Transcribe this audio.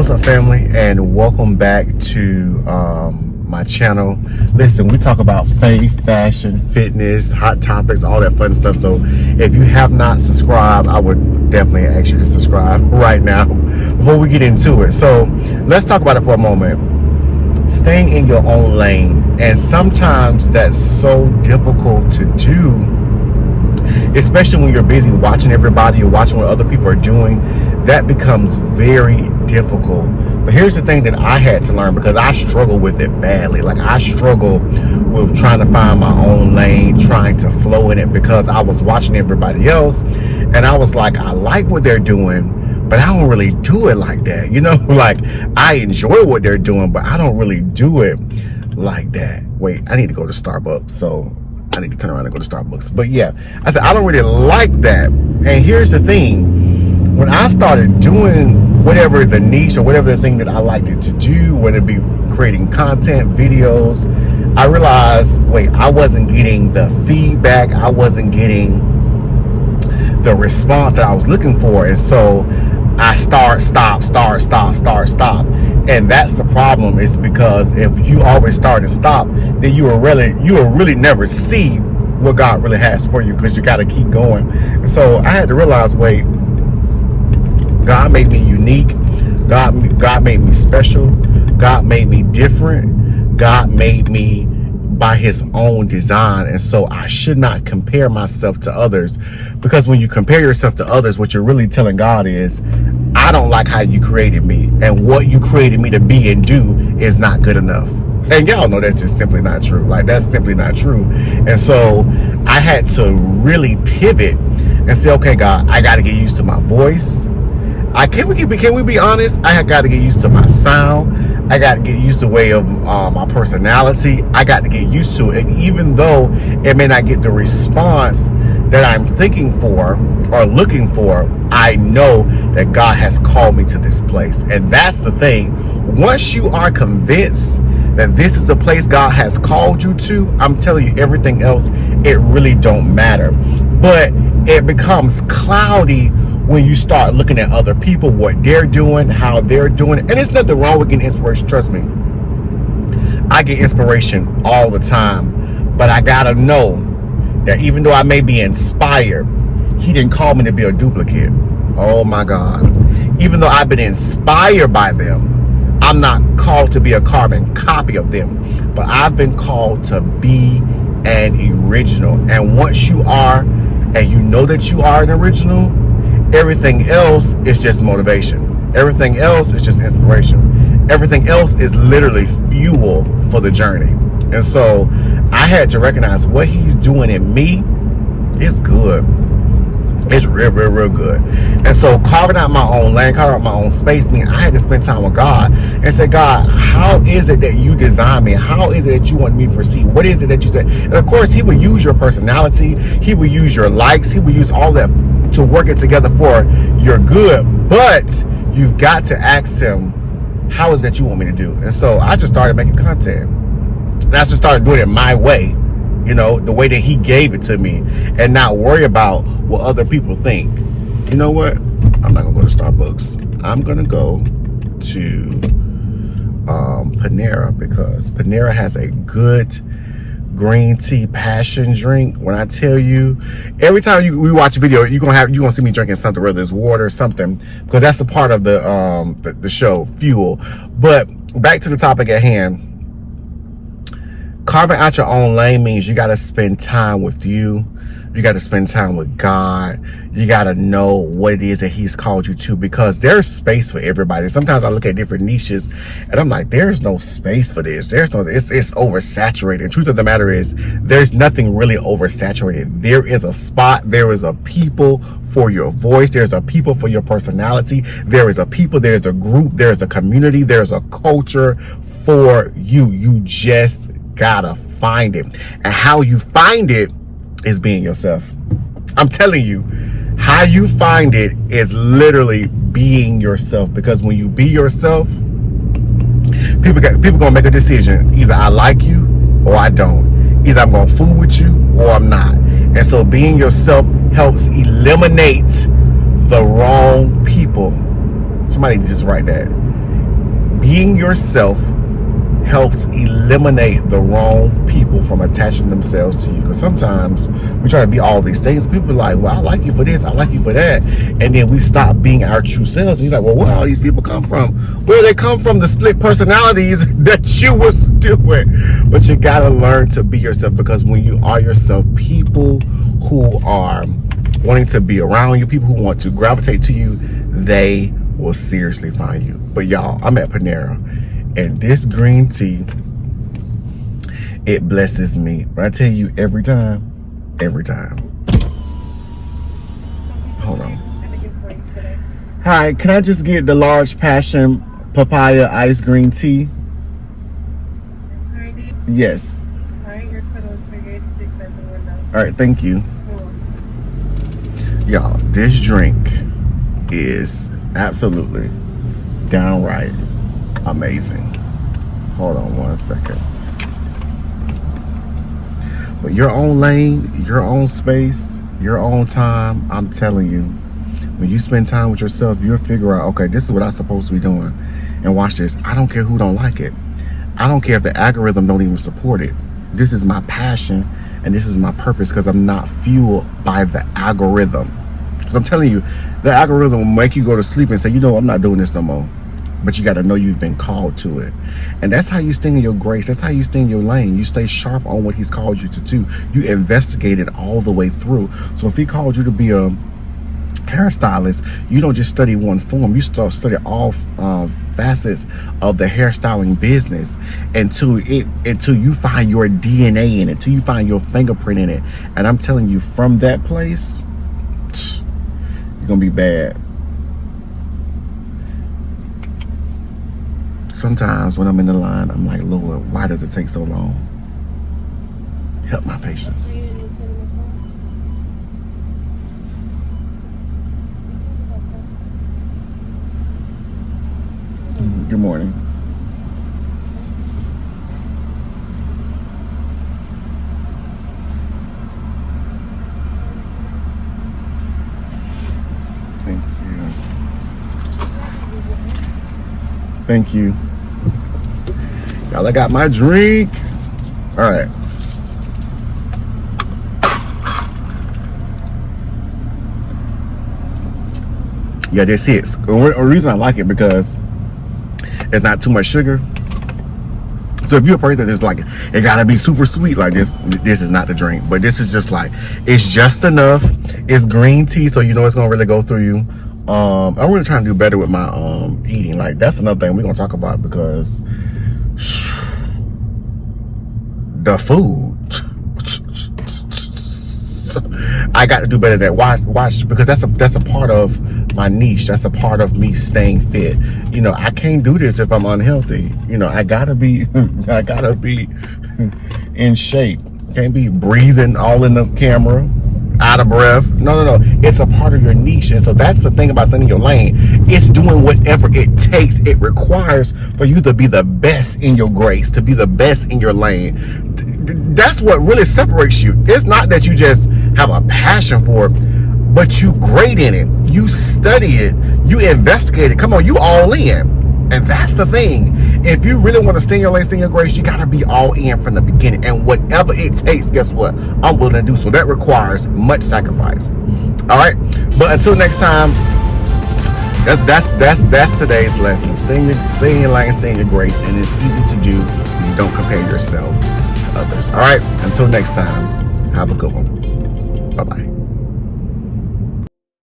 What's up, family, and welcome back to my channel. Listen, we talk about faith, fashion, fitness, hot topics, all that fun stuff. So if you have not subscribed, I would definitely ask you to subscribe right now before we get into it. So let's talk about it for a moment. Staying in your own lane, and sometimes that's so difficult to do, especially when you're busy watching everybody or watching what other people are doing. That becomes very difficult. But here's the thing that I had to learn, because I struggle with it badly. Like, I struggle with trying to find my own lane, trying to flow in it, because I was watching everybody else and I was like, I like what they're doing, but I don't really do it like that. You know, like, I enjoy what they're doing, but I don't really do it like that. Wait, I need to go to Starbucks. So I need to turn around and go to Starbucks. But yeah, I said, I don't really like that. And here's the thing. When I started doing whatever the niche or whatever the thing that I liked it to do, whether it be creating content, videos, I realized, wait, I wasn't getting the feedback. I wasn't getting the response that I was looking for. And so I start, stop. And that's the problem, is because if you always start and stop, then you will really never see what God really has for you, because you got to keep going. And so I had to realize, wait, God made me unique. God made me special. God made me different. God made me by his own design. And so I should not compare myself to others, because when you compare yourself to others, what you're really telling God is, I don't like how you created me, and what you created me to be and do is not good enough. And y'all know that's just simply not true. Like, that's simply not true. And so I had to really pivot and say, okay, God, I got to get used to my voice. Can we be honest? I got to get used to my sound. I got to get used to the way of my personality. I got to get used to it. And even though it may not get the response that I'm thinking for or looking for, I know that God has called me to this place. And that's the thing. Once you are convinced that this is the place God has called you to, I'm telling you, everything else, it really don't matter. But it becomes cloudy when you start looking at other people, what they're doing, how they're doing it. And there's nothing wrong with getting inspiration. Trust me. I get inspiration all the time. But I gotta know that even though I may be inspired, he didn't call me to be a duplicate. Oh my God. Even though I've been inspired by them, I'm not called to be a carbon copy of them, but I've been called to be an original. And once you are, and you know that you are an original, everything else is just motivation. Everything else is just inspiration. Everything else is literally fuel for the journey. And so I had to recognize what he's doing in me is good. It's real good. And so carving out my own lane, carving out my own space, means I had to spend time with God and say, God, how is it that you designed me? How is it that you want me to proceed? What is it that you say? And of course, he will use your personality. He will use your likes. He will use all that to work it together for your good. But you've got to ask him, how is that you want me to do? And so I just started making content. And I just started doing it my way. You know, the way that he gave it to me, and not worry about what other people think. You know what? I'm not gonna go to Starbucks. I'm gonna go to Panera, because Panera has a good green tea passion drink. When I tell you, every time we watch a video, you're gonna see me drinking something, whether it's water or something, because that's a part of the show, fuel. But back to the topic at hand. Carving out your own lane means you got to spend time with you. You got to spend time with God. You got to know what it is that he's called you to, because there's space for everybody. Sometimes I look at different niches and I'm like, there's no space for this. It's oversaturated. Truth of the matter is, there's nothing really oversaturated. There is a spot. There is a people for your voice. There's a people for your personality. There is a people. There's a group. There's a community. There's a culture for you. You just gotta find it. And how you find it is being yourself. I'm telling you, how you find it is literally being yourself. Because when you be yourself, people gonna make a decision. Either I like you or I don't. Either I'm gonna fool with you or I'm not. And so being yourself helps eliminate the wrong people. Somebody just write that. being yourself helps eliminate the wrong people from attaching themselves to you. Because sometimes we try to be all these things. People are like, well, I like you for this, I like you for that. And then we stop being our true selves. And you're like, well, where all these people come from? Where they come from? The split personalities that you was doing. But you gotta learn to be yourself, because when you are yourself, people who are wanting to be around you, people who want to gravitate to you, they will seriously find you. But y'all, I'm at Panera, and this green tea, it blesses me. When I tell you, every time. Hold on. Hi, can I just get the large passion papaya ice green tea? Yes. All right, thank you. Y'all, this drink is absolutely downright amazing. Hold on one second. But your own lane, your own space, your own time, I'm telling you, when you spend time with yourself, you'll figure out, okay, this is what I'm supposed to be doing. And watch this. I don't care who don't like it. I don't care if the algorithm don't even support it. This is my passion and this is my purpose, because I'm not fueled by the algorithm. Because I'm telling you, the algorithm will make you go to sleep and say, you know, I'm not doing this no more. But you got to know you've been called to it. And that's how you stay in your grace. That's how you stay in your lane. You stay sharp on what he's called you to do. You investigate it all the way through. So if he called you to be a hairstylist, you don't just study one form. You start study all facets of the hairstyling business until you find your DNA in it, until you find your fingerprint in it. And I'm telling you, from that place, you're gonna be bad. Sometimes when I'm in the line, I'm like, Lord, why does it take so long? Help my patience. Good morning. Thank you. Thank you. Y'all, I got my drink. All right. Yeah, this hits. The reason I like it because it's not too much sugar. So if you're a person that's like, it gotta be super sweet like this is not the drink. But this is just like, it's just enough. It's green tea, so you know it's gonna really go through you. I'm really trying to do better with my eating. Like, that's another thing we're gonna talk about, because the food. I got to do better at that. Watch, because that's a part of my niche. That's a part of me staying fit. You know, I can't do this if I'm unhealthy. You know, I gotta be in shape. Can't be breathing all in the camera, out of breath. No. It's a part of your niche. And so that's the thing about staying in your lane. It's doing whatever it takes, it requires for you to be the best in your grace, to be the best in your lane. That's what really separates you. It's not that you just have a passion for it, but you great in it. You study it. You investigate it. Come on, you all in. And that's the thing. If you really want to stay in your lane, stay in your grace, you got to be all in from the beginning. And whatever it takes, guess what? I'm willing to do. So that requires much sacrifice. All right. But until next time, that's today's lesson. Stay in your lane, stay in your grace. And it's easy to do when you don't compare yourself to others. All right. Until next time, have a good one. Bye-bye.